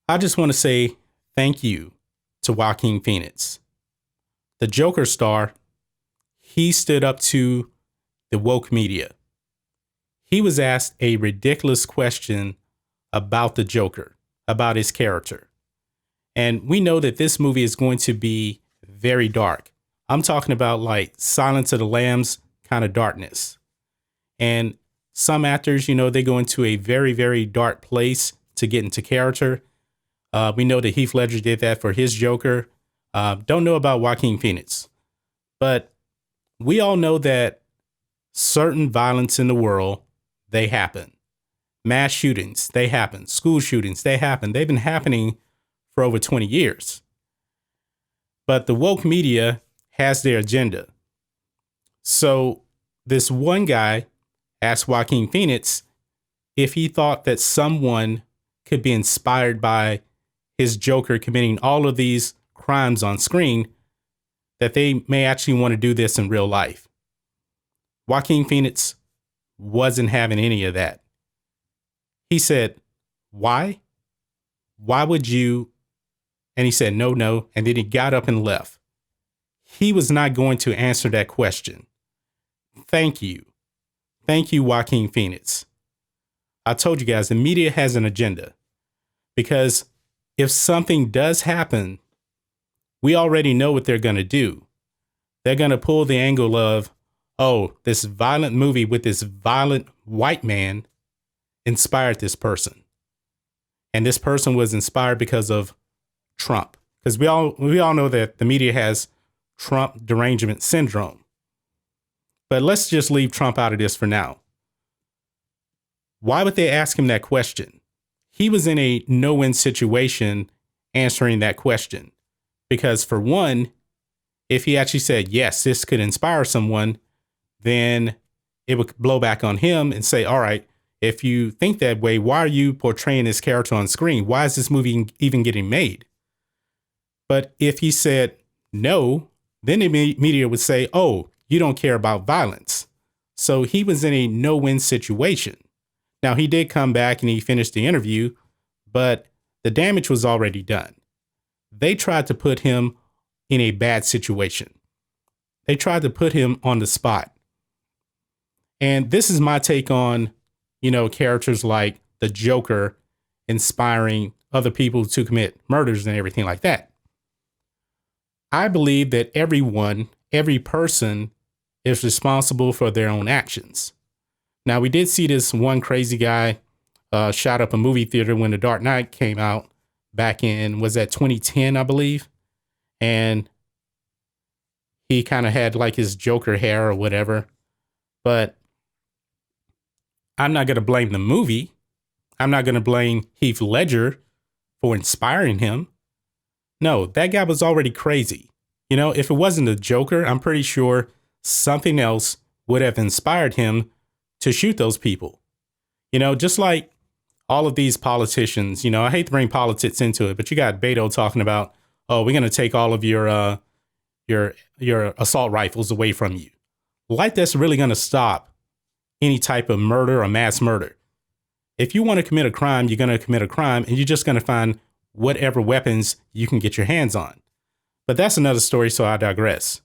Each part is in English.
I just want to say thank you to Joaquin Phoenix. The Joker star, he stood up to the woke media. He was asked a ridiculous question about the Joker, about his character. And we know that this movie is going to be very dark. I'm talking about like Silence of the Lambs kind of darkness. And some actors, they go into a very, very dark place to get into character. We know that Heath Ledger did that for his Joker. Don't know about Joaquin Phoenix. But we all know that certain violence in the world, they happen. Mass shootings, they happen. School shootings, they happen. They've been happening for over 20 years. But the woke media has their agenda. So this one guy asked Joaquin Phoenix if he thought that someone could be inspired by his Joker committing all of these crimes on screen, that they may actually want to do this in real life. Joaquin Phoenix wasn't having any of that. He said, why? Why would you? And he said, no. And then he got up and left. He was not going to answer that question. Thank you. Thank you, Joaquin Phoenix. I told you guys, the media has an agenda. Because if something does happen, we already know what they're going to do. They're going to pull the angle of, oh, this violent movie with this violent white man inspired this person. And this person was inspired because of Trump. Because we all know that the media has Trump derangement syndrome. But let's just leave Trump out of this for now. Why would they ask him that question? He was in a no-win situation answering that question. Because for one, if he actually said, yes, this could inspire someone, then it would blow back on him and say, all right, if you think that way, why are you portraying this character on screen? Why is this movie even getting made? But if he said no, then the media would say, oh, you don't care about violence. So he was in a no-win situation. Now, he did come back and he finished the interview, but the damage was already done. They tried to put him in a bad situation. They tried to put him on the spot. And this is my take on, characters like the Joker inspiring other people to commit murders and everything like that. I believe that every person is responsible for their own actions. Now, we did see this one crazy guy shot up a movie theater when The Dark Knight came out back in, was that 2010, I believe? And he kind of had like his Joker hair or whatever. But I'm not going to blame the movie. I'm not going to blame Heath Ledger for inspiring him. No, that guy was already crazy. If it wasn't the Joker, I'm pretty sure something else would have inspired him to shoot those people. Just like all of these politicians, I hate to bring politics into it, but you got Beto talking about, oh, we're going to take all of your assault rifles away from you. Like that's really going to stop any type of murder or mass murder. If you want to commit a crime, you're going to commit a crime and you're just going to find whatever weapons you can get your hands on. But that's another story, so I digress.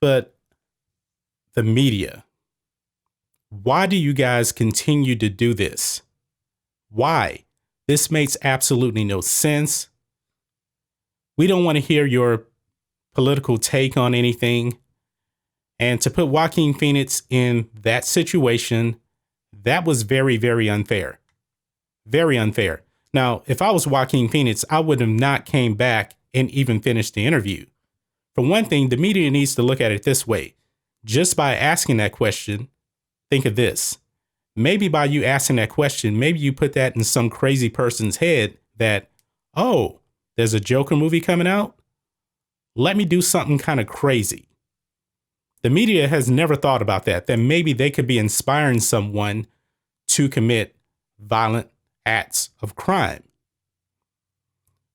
But the media, why do you guys continue to do this? Why? This makes absolutely no sense. We don't want to hear your political take on anything. And to put Joaquin Phoenix in that situation, that was very, very unfair. Very unfair. Now, if I was Joaquin Phoenix, I would have not came back and even finished the interview. For one thing, the media needs to look at it this way. Just by asking that question, think of this. Maybe by you asking that question, maybe you put that in some crazy person's head that, oh, there's a Joker movie coming out? Let me do something kind of crazy. The media has never thought about that maybe they could be inspiring someone to commit violent acts of crime.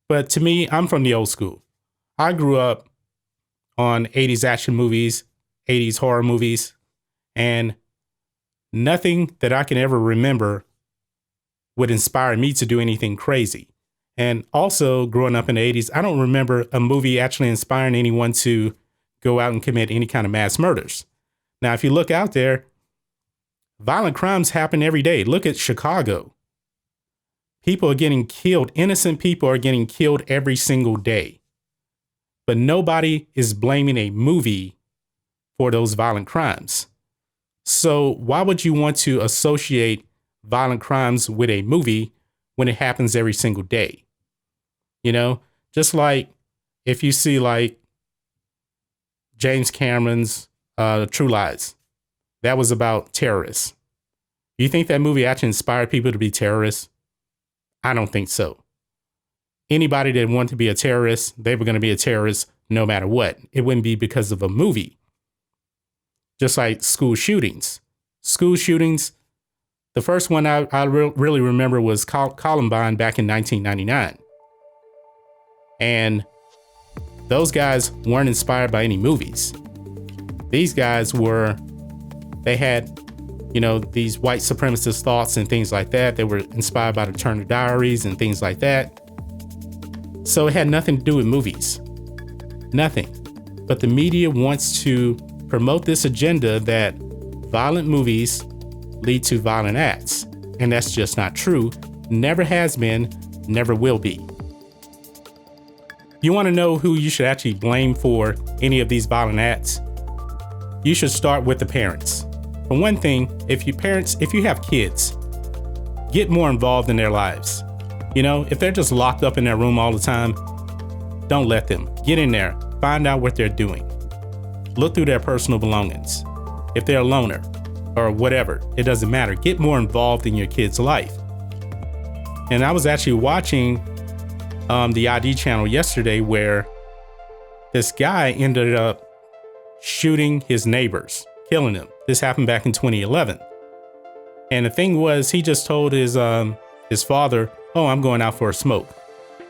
But to me, I'm from the old school. I grew up on 80s action movies, 80s horror movies, and nothing that I can ever remember would inspire me to do anything crazy. And also growing up in the 80s, I don't remember a movie actually inspiring anyone to go out and commit any kind of mass murders. Now, if you look out there, violent crimes happen every day. Look at Chicago. People are getting killed. Innocent people are getting killed every single day. But nobody is blaming a movie for those violent crimes. So why would you want to associate violent crimes with a movie when it happens every single day? You know, just like if you see like James Cameron's True Lies, that was about terrorists. You think that movie actually inspired people to be terrorists? I don't think so. Anybody that wanted to be a terrorist, they were going to be a terrorist no matter what. It wouldn't be because of a movie. Just like school shootings. School shootings, the first one I really remember was Columbine back in 1999. And those guys weren't inspired by any movies. These guys they had, you know, these white supremacist thoughts and things like that. They were inspired by the Turner Diaries and things like that. So it had nothing to do with movies. Nothing. But the media wants to promote this agenda that violent movies lead to violent acts. And that's just not true. Never has been, never will be. You want to know who you should actually blame for any of these violent acts? You should start with the parents. For one thing, if you have kids, get more involved in their lives. You know, if they're just locked up in their room all the time, don't let them. Get in there, find out what they're doing. Look through their personal belongings. If they're a loner or whatever, it doesn't matter. Get more involved in your kid's life. And I was actually watching the ID channel yesterday where this guy ended up shooting his neighbors, killing them. This happened back in 2011. And the thing was, he just told his father, "Oh, I'm going out for a smoke."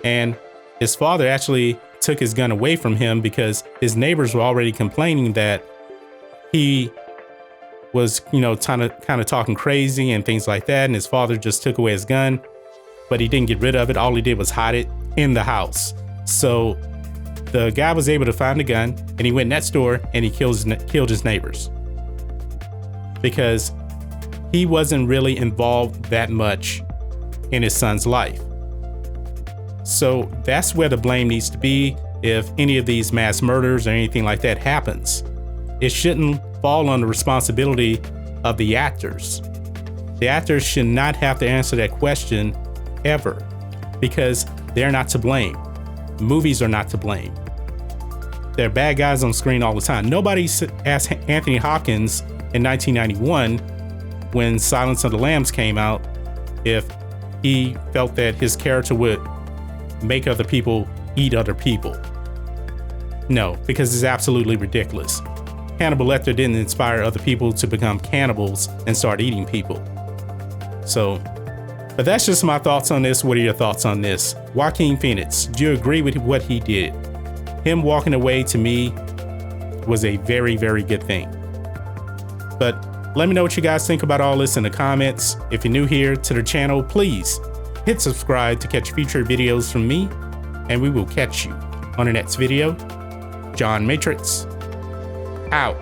And his father actually took his gun away from him because his neighbors were already complaining that he was, you know, kind of talking crazy and things like that. And his father just took away his gun, but he didn't get rid of it. All he did was hide it in the house. So the guy was able to find the gun, and he went next door and he killed his neighbors because he wasn't really involved that much in his son's life. So that's where the blame needs to be if any of these mass murders or anything like that happens. It shouldn't fall on the responsibility of the actors. The actors should not have to answer that question ever because they're not to blame. Movies are not to blame. There are bad guys on screen all the time. Nobody asked Anthony Hopkins in 1991 when Silence of the Lambs came out if he felt that his character would make other people eat other people. No, because it's absolutely ridiculous. Hannibal Lecter didn't inspire other people to become cannibals and start eating people. So, but that's just my thoughts on this. What are your thoughts on this? Joaquin Phoenix, do you agree with what he did? Him walking away, to me, was a very, very good thing. But let me know what you guys think about all this in the comments. If you're new here to the channel, please hit subscribe to catch future videos from me, and we will catch you on the next video. John Matrixx, out.